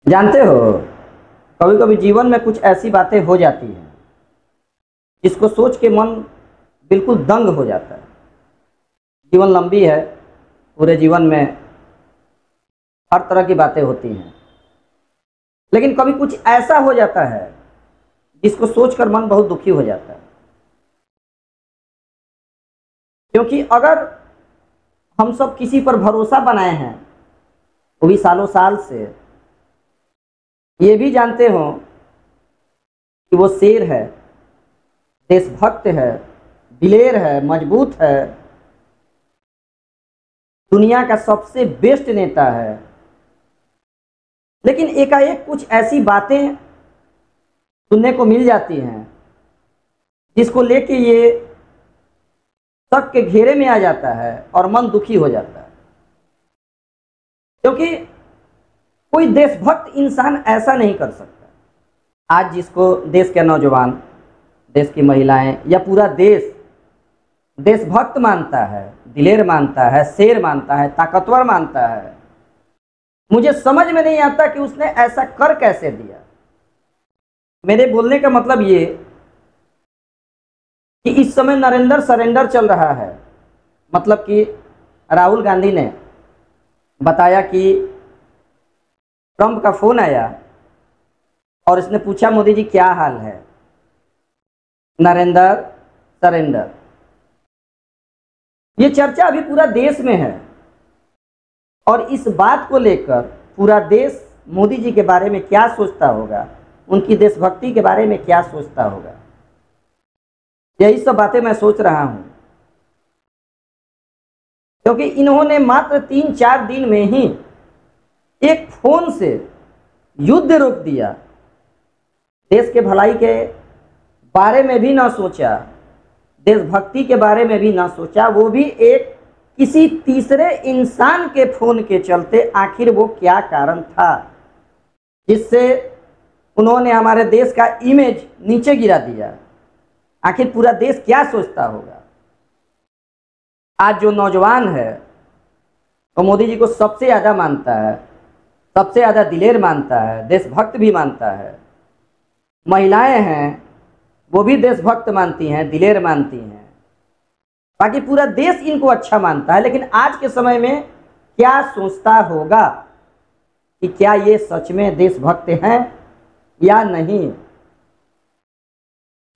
जानते हो, कभी कभी जीवन में कुछ ऐसी बातें हो जाती हैं जिसको सोच के मन बिल्कुल दंग हो जाता है। जीवन लंबी है, पूरे जीवन में हर तरह की बातें होती हैं, लेकिन कभी कुछ ऐसा हो जाता है जिसको सोचकर मन बहुत दुखी हो जाता है। क्योंकि अगर हम सब किसी पर भरोसा बनाए हैं, वो भी सालों साल से, ये भी जानते हो कि वो शेर है, देशभक्त है, दिलेर है, मजबूत है, दुनिया का सबसे बेस्ट नेता है, लेकिन एकाएक कुछ ऐसी बातें सुनने को मिल जाती हैं जिसको लेके ये शक के घेरे में आ जाता है और मन दुखी हो जाता है। क्योंकि कोई देशभक्त इंसान ऐसा नहीं कर सकता। आज जिसको देश के नौजवान, देश की महिलाएं या पूरा देश देशभक्त मानता है, दिलेर मानता है, शेर मानता है, ताकतवर मानता है, मुझे समझ में नहीं आता कि उसने ऐसा कर कैसे दिया। मेरे बोलने का मतलब ये कि इस समय नरेंद्र सरेंडर चल रहा है। मतलब कि राहुल गांधी ने बताया कि ट्रंप का फोन आया और इसने पूछा, मोदी जी क्या हाल है? नरेंद्र सरेंडर। ये चर्चा अभी पूरा देश में है और इस बात को लेकर पूरा देश मोदी जी के बारे में क्या सोचता होगा, उनकी देशभक्ति के बारे में क्या सोचता होगा, यही सब बातें मैं सोच रहा हूं। क्योंकि इन्होंने मात्र 3-4 दिन में ही एक फोन से युद्ध रोक दिया। देश के भलाई के बारे में भी ना सोचा, देशभक्ति के बारे में भी ना सोचा, वो भी एक किसी तीसरे इंसान के फोन के चलते। आखिर वो क्या कारण था जिससे उन्होंने हमारे देश का इमेज नीचे गिरा दिया? आखिर पूरा देश क्या सोचता होगा? आज जो नौजवान है वो मोदी जी को सबसे ज़्यादा मानता है, सबसे ज़्यादा दिलेर मानता है, देशभक्त भी मानता है। महिलाएं हैं, वो भी देशभक्त मानती हैं, दिलेर मानती हैं। बाकी पूरा देश इनको अच्छा मानता है। लेकिन आज के समय में क्या सोचता होगा कि क्या ये सच में देशभक्त हैं या नहीं?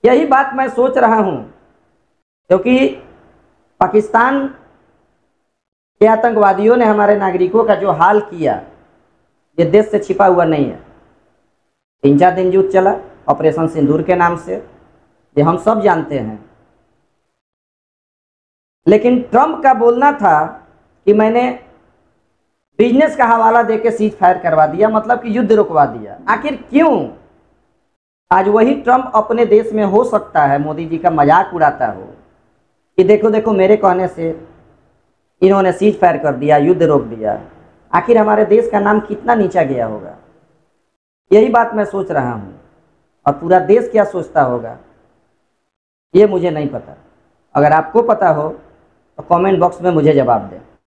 यही बात मैं सोच रहा हूं। क्योंकि पाकिस्तान के आतंकवादियों ने हमारे नागरिकों का जो हाल किया, ये देश से छिपा हुआ नहीं है। 3-4 दिन युद्ध चला ऑपरेशन सिंदूर के नाम से, ये हम सब जानते हैं। लेकिन ट्रंप का बोलना था कि मैंने बिजनेस का हवाला देके सीज फायर करवा दिया, मतलब कि युद्ध रुकवा दिया। आखिर क्यों? आज वही ट्रंप अपने देश में हो सकता है मोदी जी का मजाक उड़ाता हो कि देखो देखो मेरे कहने से इन्होंने सीज फायर कर दिया, युद्ध रोक दिया। आखिर हमारे देश का नाम कितना नीचा गया होगा? यही बात मैं सोच रहा हूँ। और पूरा देश क्या सोचता होगा ये मुझे नहीं पता। अगर आपको पता हो तो कमेंट बॉक्स में मुझे जवाब दें।